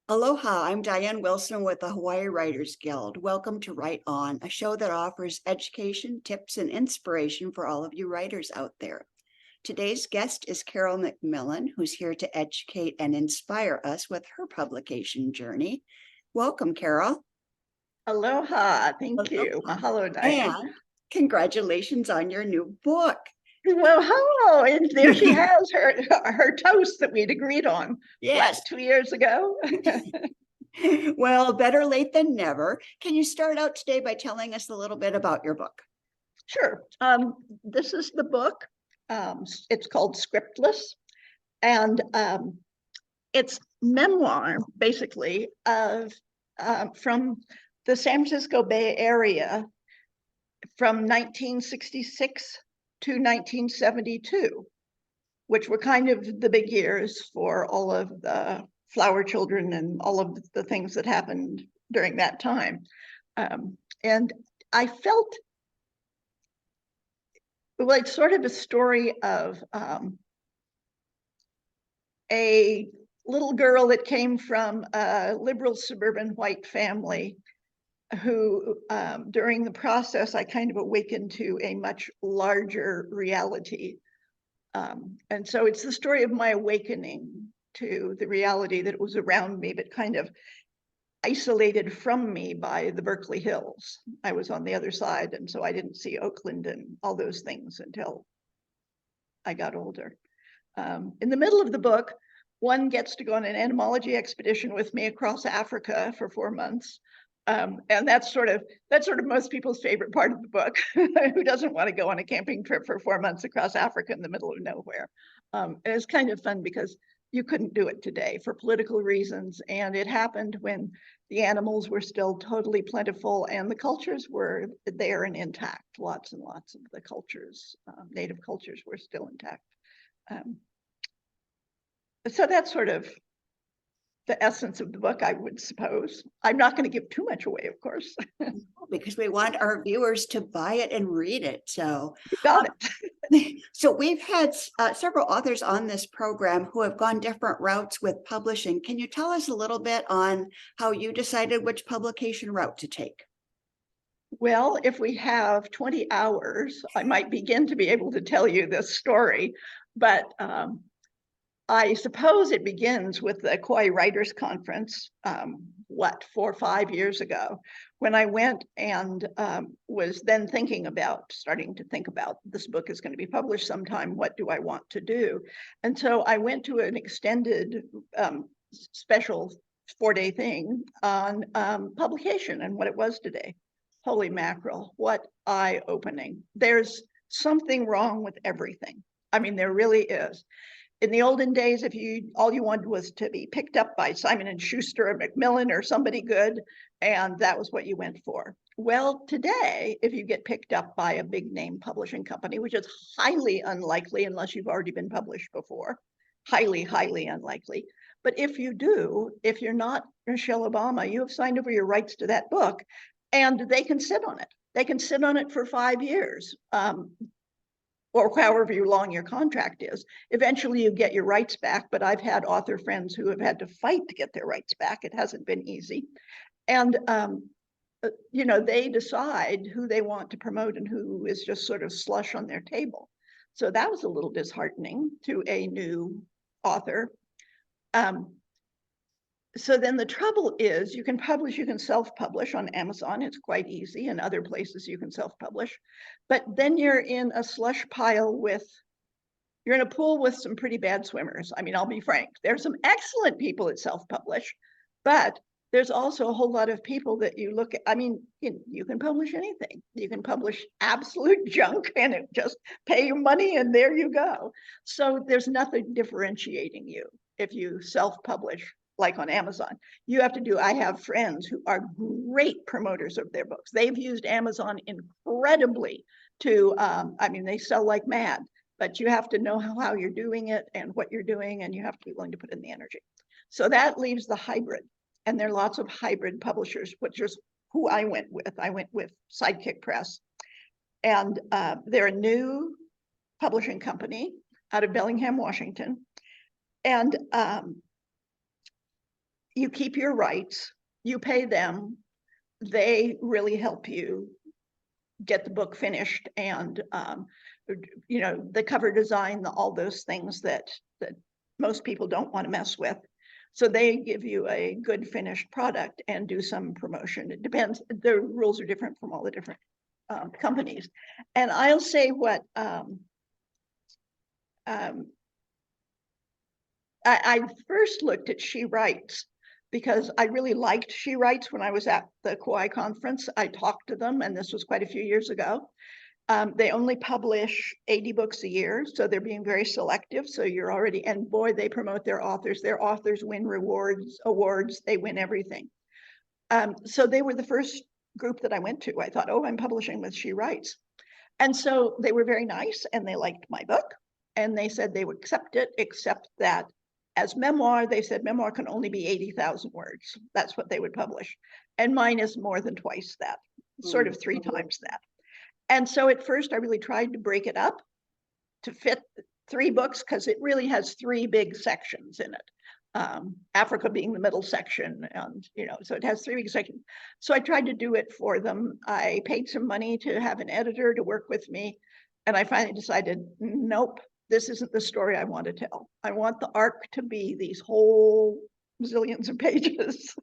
Aloha, I'm Diane Wilson with the Hawaii Writers Guild. Welcome to Write On, a show that offers education, tips, and inspiration for all of you writers out there. Today's guest is Carol McMillan, who's here to educate and inspire us with her publication journey. Welcome, Carol. Aloha, thank Aloha. you. Mahalo, Diane. And congratulations on your new book. Well, hello, and there she has her toast that we'd agreed on. Yes. What, 2 years ago? Well, better late than never. Can you start out today by telling us a little bit about your book? Sure. This is the book. It's called Scriptless, and it's memoir, basically, of from the San Francisco Bay Area from 1966 to 1972, which were kind of the big years for all of the flower children and all of the things that happened during that time. And I felt, well, it's sort of a story of a little girl that came from a liberal suburban white family who, during the process, I kind of awakened to a much larger reality. And so it's the story of my awakening to the reality that was around me, but kind of isolated from me by the Berkeley Hills. I was on the other side, and so I didn't see Oakland and all those things until I got older. In the middle of the book, one gets to go on an entomology expedition with me across Africa for 4 months. And that's sort of most people's favorite part of the book. Who doesn't want to go on a camping trip for 4 months across Africa in the middle of nowhere? And it's kind of fun because you couldn't do it today for political reasons. And it happened when the animals were still totally plentiful and the cultures were there and intact. Lots and lots of the cultures, native cultures, were still intact. So that's sort of the essence of the book, I would suppose. I'm not going to give too much away, of course. Because we want our viewers to buy it and read it. So You got it. So we've had several authors on this program who have gone different routes with publishing. Can you tell us a little bit on how you decided which publication route to take? Well, if we have 20 hours, I might begin to be able to tell you this story, but I suppose it begins with the Kauai Writers Conference, 4 or 5 years ago, when I went and was then starting to think about this book is going to be published sometime. What do I want to do? And so I went to an extended special 4-day thing on publication and what it was today. Holy mackerel, what eye-opening. There's something wrong with everything. I mean, there really is. In the olden days, if all you wanted was to be picked up by Simon and Schuster or McMillan or somebody good, and that was what you went for. Well, today, if you get picked up by a big name publishing company, which is highly unlikely unless you've already been published before, highly, highly unlikely. But if you do, if you're not Michelle Obama, you have signed over your rights to that book, and they can sit on it. They can sit on it for 5 years. Or however long your contract is. Eventually you get your rights back, but I've had author friends who have had to fight to get their rights back. It hasn't been easy. And, they decide who they want to promote and who is just sort of slush on their table. So that was a little disheartening to a new author. So then the trouble is you can self-publish on Amazon. It's quite easy, and other places you can self-publish. But then you're in a slush pile you're in a pool with some pretty bad swimmers. I mean, I'll be frank. There's some excellent people that self-publish, but there's also a whole lot of people that you look at. I mean, you can publish anything. You can publish absolute junk and just pay your money and there you go. So there's nothing differentiating you if you self-publish like on Amazon. I have friends who are great promoters of their books. They've used Amazon incredibly to, they sell like mad, but you have to know how you're doing it and what you're doing, and you have to be willing to put in the energy. So that leaves the hybrid, and there are lots of hybrid publishers, which is who I went with. I went with Sidekick Press, and they're a new publishing company out of Bellingham, Washington. And you keep your rights, you pay them, they really help you get the book finished, and the cover design, all those things that most people don't want to mess with. So they give you a good finished product and do some promotion. It depends. The rules are different from all the different companies. And I'll say what I first looked at She Writes because I really liked She Writes when I was at the Kauai conference. I talked to them, and this was quite a few years ago. They only publish 80 books a year, so they're being very selective. So you're already, and boy, they promote their authors. Their authors win awards, they win everything. So they were the first group that I went to. I thought, oh, I'm publishing with She Writes. And so they were very nice, and they liked my book, and they said they would accept it, except that as memoir, they said memoir can only be 80,000 words. That's what they would publish. And mine is more than twice that, sort of 3 times that. And so at first I really tried to break it up to fit 3 books, because it really has 3 big sections in it. Africa being the middle section, and so it has 3 big sections. So I tried to do it for them. I paid some money to have an editor to work with me, and I finally decided, nope, this isn't the story I want to tell. I want the arc to be these whole zillions of pages.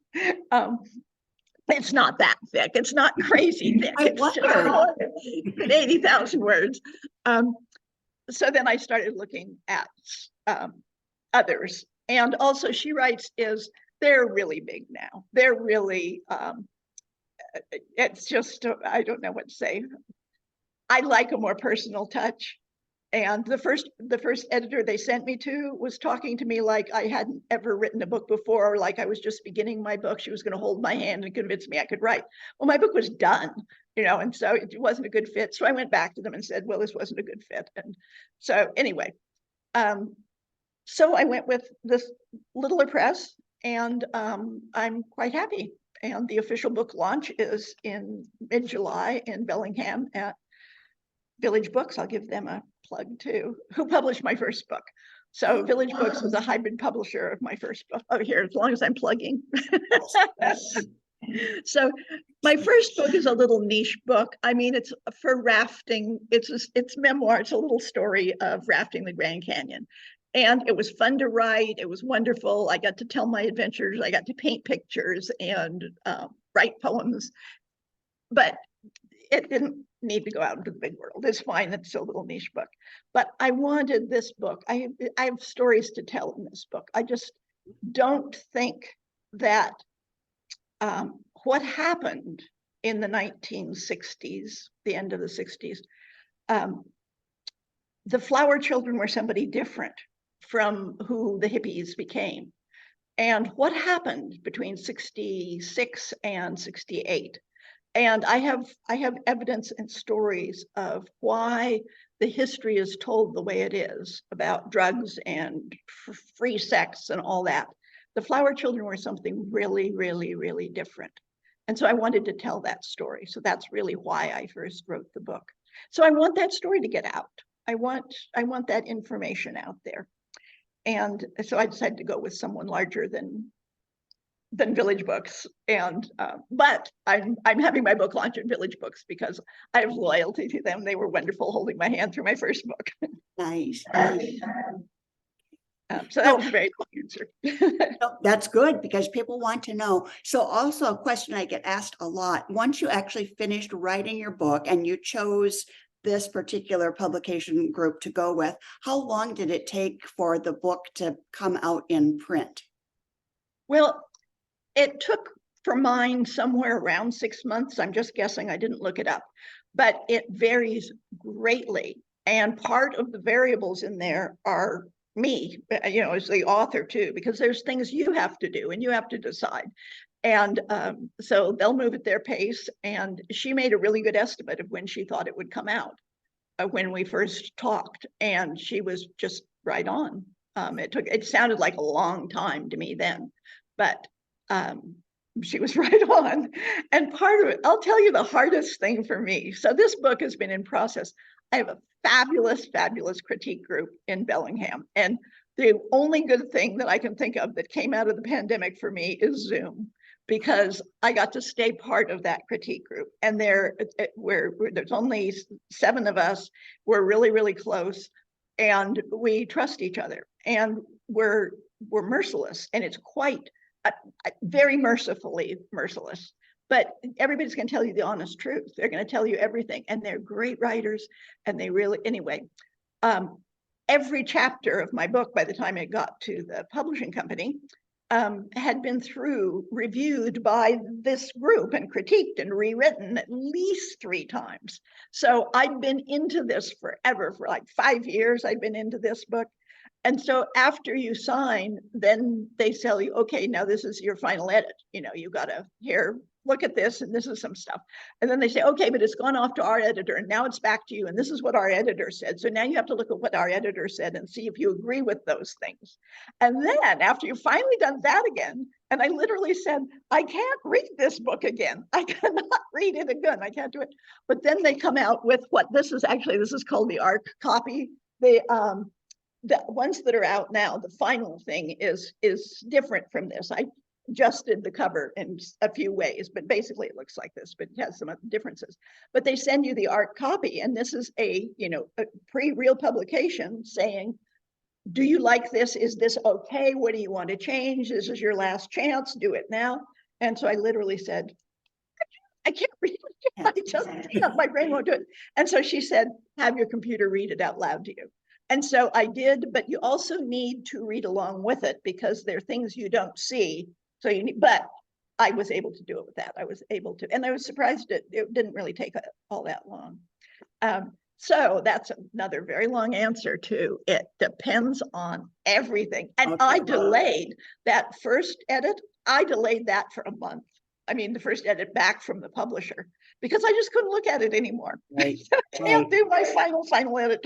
It's not that thick. It's not crazy thick. It's just more than 80,000 words. So then I started looking at others. And also She Writes they're really big now. They're really, it's just, I don't know what to say. I like a more personal touch. And the first editor they sent me to was talking to me like I hadn't ever written a book before, like I was just beginning my book. She was going to hold my hand and convince me I could write. Well, my book was done, and so it wasn't a good fit. So I went back to them and said, well, this wasn't a good fit. And so anyway, so I went with this littler press, and I'm quite happy. And the official book launch is in mid-July in Bellingham at Village Books. I'll give them a plug too, who published my first book. So Village Books was a hybrid publisher of my first book. Oh, here, as long as I'm plugging. So my first book is a little niche book. I mean, it's for rafting. It's memoir. It's a little story of rafting the Grand Canyon. And it was fun to write. It was wonderful. I got to tell my adventures. I got to paint pictures and write poems. But it didn't need to go out into the big world. It's fine. It's a little niche book. But I wanted this book. I have stories to tell in this book. I just don't think that what happened in the 1960s, the end of the 60s, the flower children were somebody different from who the hippies became. And what happened between 66 and 68? And I have evidence and stories of why the history is told the way it is about drugs and free sex and all that. The flower children were something really, really, really different. And so I wanted to tell that story. So that's really why I first wrote the book. So I want that story to get out. I want that information out there. And so I decided to go with someone larger than Village Books. And but I'm having my book launch at Village Books because I have loyalty to them. They were wonderful holding my hand through my first book. Nice. So that was a very long answer. That's good because people want to know. So also a question I get asked a lot, once you actually finished writing your book and you chose this particular publication group to go with, how long did it take for the book to come out in print? Well, it took for mine somewhere around 6 months. I'm just guessing. I didn't look it up, but it varies greatly. And part of the variables in there are me, as the author too, because there's things you have to do and you have to decide. And so they'll move at their pace. And she made a really good estimate of when she thought it would come out when we first talked. And she was just right on. It sounded like a long time to me then, but she was right on. And part of it, I'll tell you the hardest thing for me. So this book has been in process. I have a fabulous, fabulous critique group in Bellingham. And The only good thing that I can think of that came out of the pandemic for me is Zoom, because I got to stay part of that critique group. And there's only 7 of us. We're really, really close, and we trust each other, and we're merciless, and it's quite very mercifully merciless. But everybody's going to tell you the honest truth. They're going to tell you everything, and they're great writers, and they really, anyway. Every chapter of my book, by the time it got to the publishing company, had been reviewed by this group and critiqued and rewritten at least 3 times. So I'd been into this forever, for like 5 years. I'd been into this book. And so after you sign, then they tell you, okay, now this is your final edit. You got to look at this, and this is some stuff. And then they say, okay, but it's gone off to our editor, and now it's back to you, and this is what our editor said. So now you have to look at what our editor said and see if you agree with those things. And then after you've finally done that again, and I literally said, I can't read this book again. I cannot read it again. I can't do it. But then they come out with this is called the ARC copy. The ones that are out now, the final thing is different from this. I adjusted the cover in a few ways, but basically it looks like this, but it has some other differences. But they send you the ARC copy, and this is a pre-real publication saying, do you like this? Is this okay? What do you want to change? This is your last chance. Do it now. And so I literally said, I can't read it. I just can't. My brain won't do it. And so she said, have your computer read it out loud to you. And so I did, but you also need to read along with it, because there are things you don't see. So but I was able to do it with that. I was able to, and I was surprised it didn't really take all that long. So that's another very long answer to it depends on everything. And okay. I delayed that first edit. I delayed that for a month. I mean, the first edit back from the publisher, because I just couldn't look at it anymore. Right. I can't do my final edit.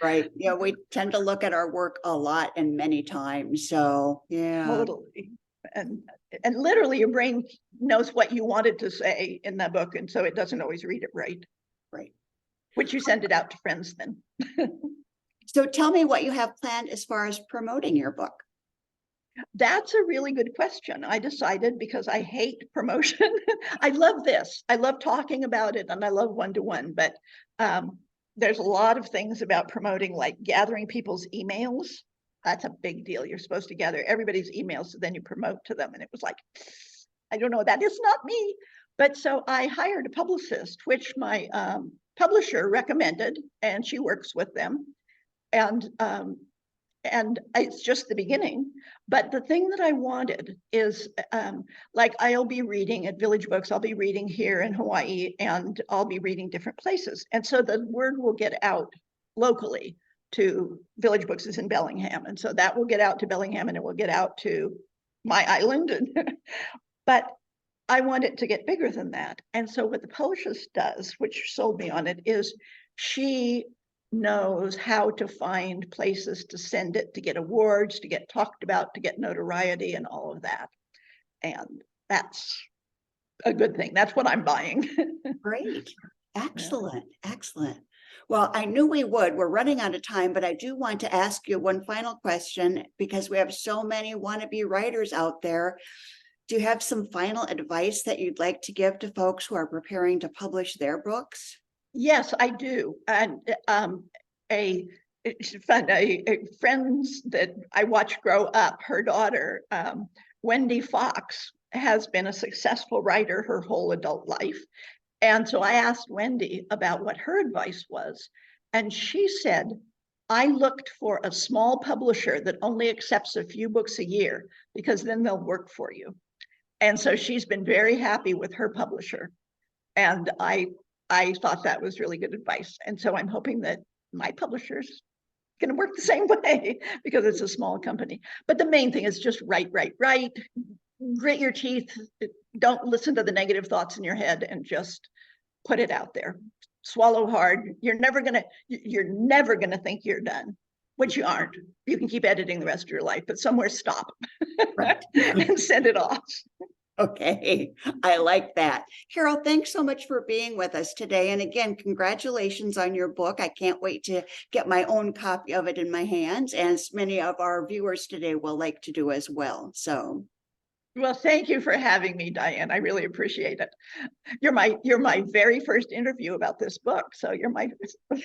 Right. Yeah, we tend to look at our work a lot and many times. So yeah. Totally. And literally your brain knows what you wanted to say in that book, and so it doesn't always read it right. Right. Which you send it out to friends then. So tell me what you have planned as far as promoting your book. That's a really good question. I decided, because I hate promotion. I love this. I love talking about it, and I love one-to-one, but there's a lot of things about promoting, like gathering people's emails. That's a big deal. You're supposed to gather everybody's emails, so then you promote to them. And it was like, I don't know, that is not me. But so I hired a publicist, which my publisher recommended, and she works with them. And it's just the beginning. But the thing that I wanted is, like, I'll be reading at Village Books, I'll be reading here in Hawaii, and I'll be reading different places. And so the word will get out locally to Village Books is in Bellingham. And so that will get out to Bellingham, and it will get out to my island. But I want it to get bigger than that. And so what the publicist does, which sold me on it, is she knows how to find places to send it, to get awards, to get talked about, to get notoriety, and all of that. And that's a good thing. That's what I'm buying. Great. Excellent. Excellent. Well, I knew we would. We're running out of time, but I do want to ask you one final question, because we have so many wannabe writers out there. Do you have some final advice that you'd like to give to folks who are preparing to publish their books? Yes, I do. And it's fun. Friends that I watch grow up, her daughter, Wendy Fox, has been a successful writer her whole adult life. And so I asked Wendy about what her advice was. And she said, I looked for a small publisher that only accepts a few books a year, because then they'll work for you. And so she's been very happy with her publisher. And I thought that was really good advice. And so I'm hoping that my publisher's going to work the same way, because it's a small company. But the main thing is just write, grit your teeth. Don't listen to the negative thoughts in your head, and just put it out there. Swallow hard. You're never gonna think you're done, which you aren't. You can keep editing the rest of your life, but somewhere stop. Right. And send it off. Okay, I like that. Carol, thanks so much for being with us today. And again, congratulations on your book. I can't wait to get my own copy of it in my hands, as many of our viewers today will like to do as well. So Well, thank you for having me, Diane. I really appreciate it. You're my very first interview about this book, so you're my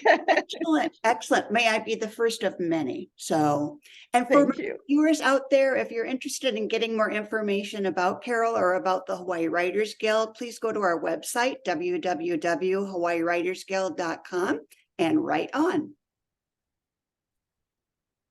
excellent, excellent. May I be the first of many. So, and for thank you. viewers out there, if you're interested in getting more information about Carol or about the Hawaii Writers Guild, please go to our website, www.hawaiiwritersguild.com, and write on.